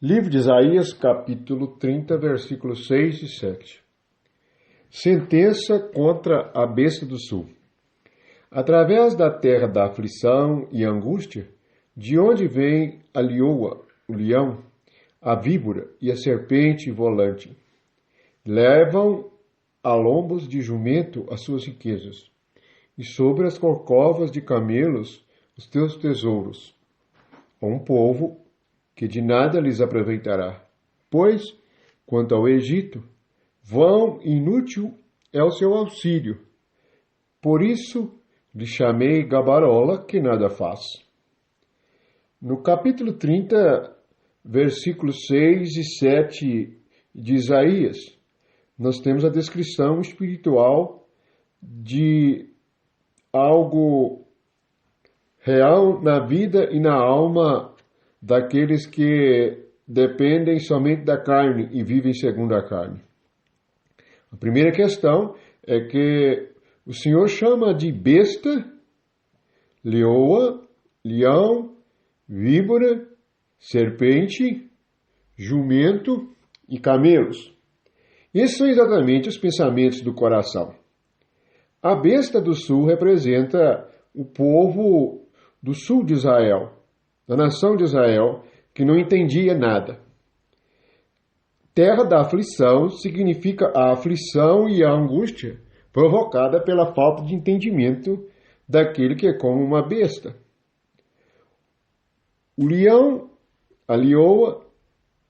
Livro de Isaías, capítulo 30, versículos 6 e 7. Sentença contra a besta do sul. Através da terra da aflição e angústia, de onde vem a lioa, o leão, a víbora e a serpente volante, levam a lombos de jumento as suas riquezas, e sobre as corcovas de camelos os teus tesouros. A um povo que de nada lhes aproveitará. Pois, quanto ao Egito, vão inútil é o seu auxílio. Por isso lhe chamei gabarola, que nada faz. No capítulo 30, versículos 6 e 7 de Isaías, nós temos a descrição espiritual de algo real na vida e na alma daqueles que dependem somente da carne e vivem segundo a carne. A primeira questão é que o Senhor chama de besta, leoa, leão, víbora, serpente, jumento e camelos. Esses são exatamente os pensamentos do coração. A besta do sul representa o povo do sul de Israel, da nação de Israel, que não entendia nada. Terra da aflição significa a aflição e a angústia provocada pela falta de entendimento daquele que é como uma besta. O leão, a leoa,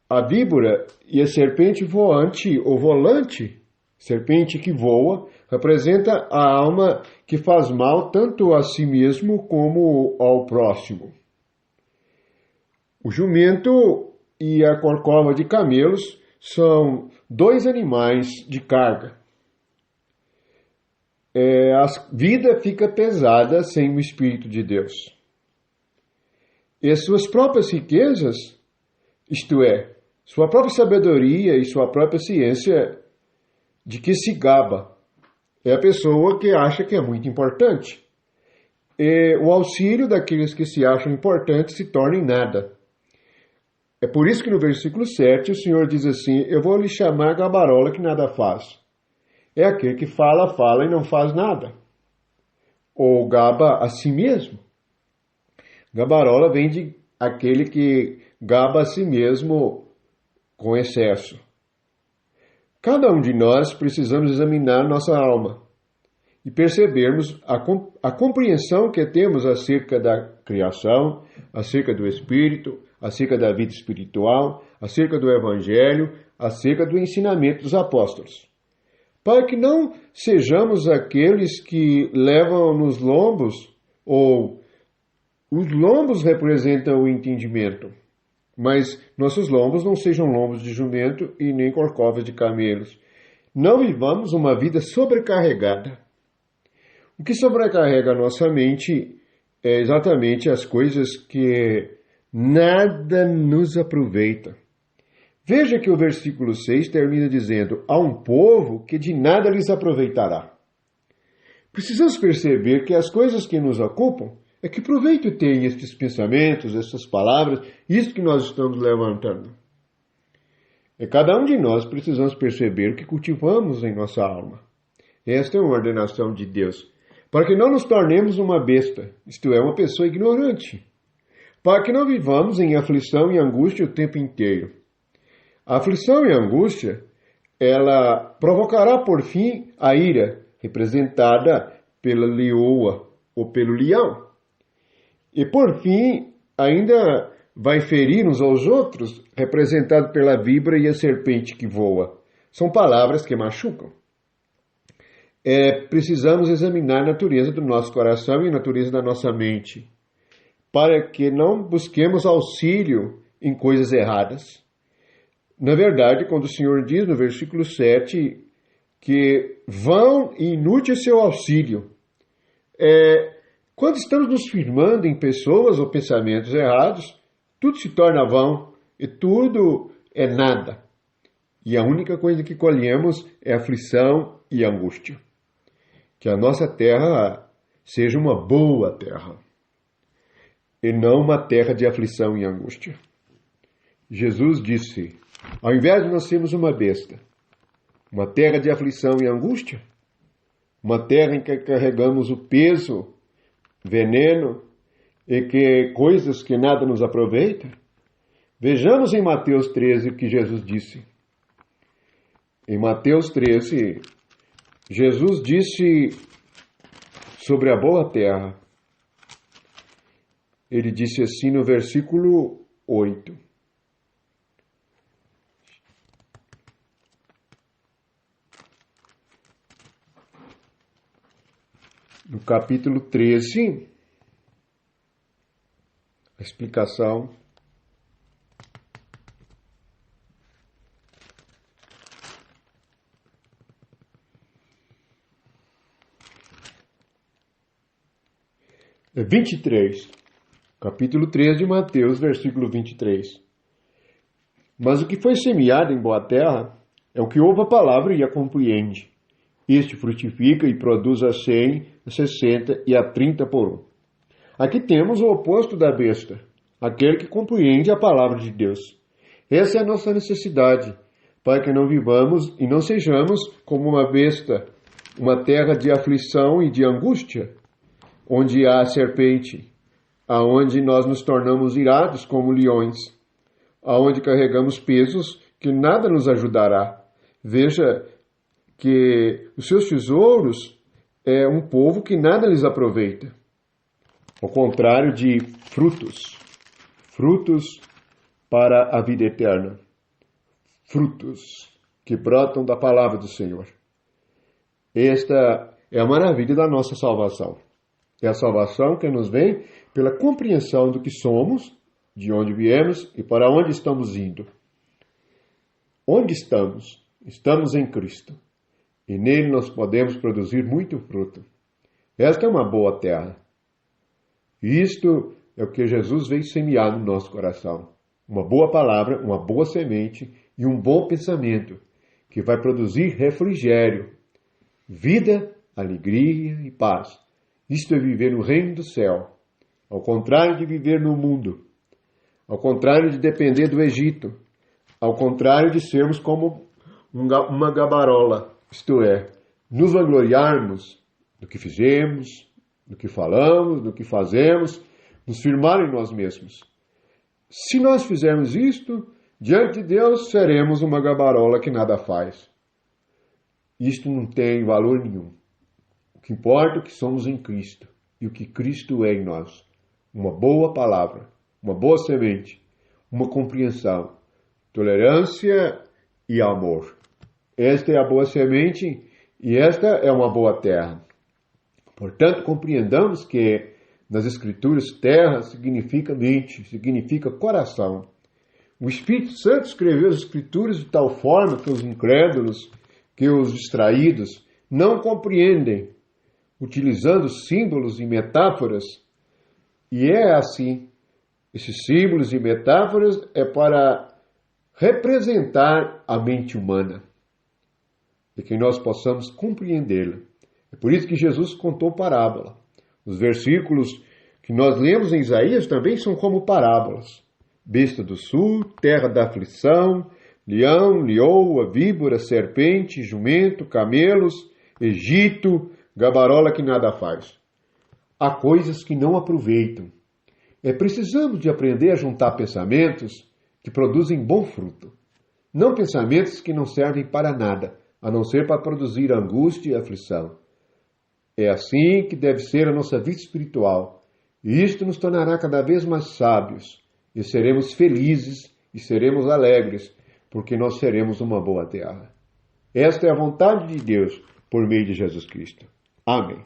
a víbora e a serpente voante ou volante, serpente que voa, representa a alma que faz mal tanto a si mesmo como ao próximo. O jumento e a corcova de camelos são dois animais de carga. A vida fica pesada sem o Espírito de Deus. E suas próprias riquezas, isto é, sua própria sabedoria e sua própria ciência, de que se gaba. É a pessoa que acha que é muito importante. E o auxílio daqueles que se acham importantes se torna em nada. É por isso que no versículo 7 o Senhor diz assim: eu vou lhe chamar gabarola que nada faz. É aquele que fala e não faz nada. Ou gaba a si mesmo. Gabarola vem de aquele que gaba a si mesmo com excesso. Cada um de nós precisamos examinar nossa alma e percebermos a compreensão que temos acerca da criação, acerca do Espírito, acerca da vida espiritual, acerca do Evangelho, acerca do ensinamento dos apóstolos. Para que não sejamos aqueles que levam nos lombos, ou os lombos representam o entendimento, mas nossos lombos não sejam lombos de jumento e nem corcovas de camelos. Não vivamos uma vida sobrecarregada. O que sobrecarrega a nossa mente é exatamente as coisas que nada nos aproveita. Veja que o versículo 6 termina dizendo: há um povo que de nada lhes aproveitará. Precisamos perceber que as coisas que nos ocupam, é que proveito tem estes pensamentos, essas palavras, isso que nós estamos levantando. E cada um de nós precisamos perceber o que cultivamos em nossa alma. Esta é uma ordenação de Deus, para que não nos tornemos uma besta, isto é, uma pessoa ignorante, para que não vivamos em aflição e angústia o tempo inteiro. A aflição e a angústia, ela provocará por fim a ira, representada pela leoa ou pelo leão. E por fim, ainda vai ferir uns aos outros, representado pela víbora e a serpente que voa. São palavras que machucam. Precisamos examinar a natureza do nosso coração e a natureza da nossa mente, para que não busquemos auxílio em coisas erradas. Na verdade, quando o Senhor diz no versículo 7 que vão e inútil seu auxílio, quando estamos nos firmando em pessoas ou pensamentos errados, tudo se torna vão e tudo é nada. E a única coisa que colhemos é aflição e angústia. Que a nossa terra seja uma boa terra e não uma terra de aflição e angústia. Jesus disse, ao invés de nós sermos uma besta, uma terra de aflição e angústia, uma terra em que carregamos o peso, veneno e que coisas que nada nos aproveita, vejamos em Mateus 13 o que Jesus disse. Em Mateus 13, Jesus disse sobre a boa terra. Ele disse assim no versículo 8. No capítulo 13, a explicação. É 23, capítulo 13 de Mateus, versículo 23. Mas o que foi semeado em boa terra é o que ouve a palavra e a compreende. Este frutifica e produz a 100, a 60 e a 30 por um. Aqui temos o oposto da besta, aquele que compreende a palavra de Deus. Essa é a nossa necessidade, para que não vivamos e não sejamos como uma besta, uma terra de aflição e de angústia, onde há a serpente, aonde nós nos tornamos irados como leões, aonde carregamos pesos que nada nos ajudará. Veja que os seus tesouros é um povo que nada lhes aproveita. Ao contrário de frutos para a vida eterna, frutos que brotam da palavra do Senhor. Esta é a maravilha da nossa salvação. É a salvação que nos vem pela compreensão do que somos, de onde viemos e para onde estamos indo. Onde estamos? Estamos em Cristo. E nele nós podemos produzir muito fruto. Esta é uma boa terra. Isto é o que Jesus veio semear no nosso coração. Uma boa palavra, uma boa semente e um bom pensamento que vai produzir refrigério, vida, alegria e paz. Isto é viver no reino do céu, ao contrário de viver no mundo, ao contrário de depender do Egito, ao contrário de sermos como uma gabarola, isto é, nos vangloriarmos do que fizemos, do que falamos, do que fazemos, nos firmar em nós mesmos. Se nós fizermos isto, diante de Deus seremos uma gabarola que nada faz. Isto não tem valor nenhum. O que importa é que somos em Cristo e o que Cristo é em nós. Uma boa palavra, uma boa semente, uma compreensão, tolerância e amor. Esta é a boa semente e esta é uma boa terra. Portanto, compreendamos que nas Escrituras terra significa mente, significa coração. O Espírito Santo escreveu as Escrituras de tal forma que os incrédulos, que os distraídos não compreendem, utilizando símbolos e metáforas. E é assim. Esses símbolos e metáforas é para representar a mente humana, e que nós possamos compreendê-la. É por isso que Jesus contou parábola. Os versículos que nós lemos em Isaías também são como parábolas. Besta do sul, terra da aflição, leão, leoa, víbora, serpente, jumento, camelos, Egito, gabarola que nada faz. Há coisas que não aproveitam. Precisamos de aprender a juntar pensamentos que produzem bom fruto. Não pensamentos que não servem para nada, a não ser para produzir angústia e aflição. É assim que deve ser a nossa vida espiritual. E isto nos tornará cada vez mais sábios. E seremos felizes e seremos alegres, porque nós seremos uma boa terra. Esta é a vontade de Deus por meio de Jesus Cristo. Amém.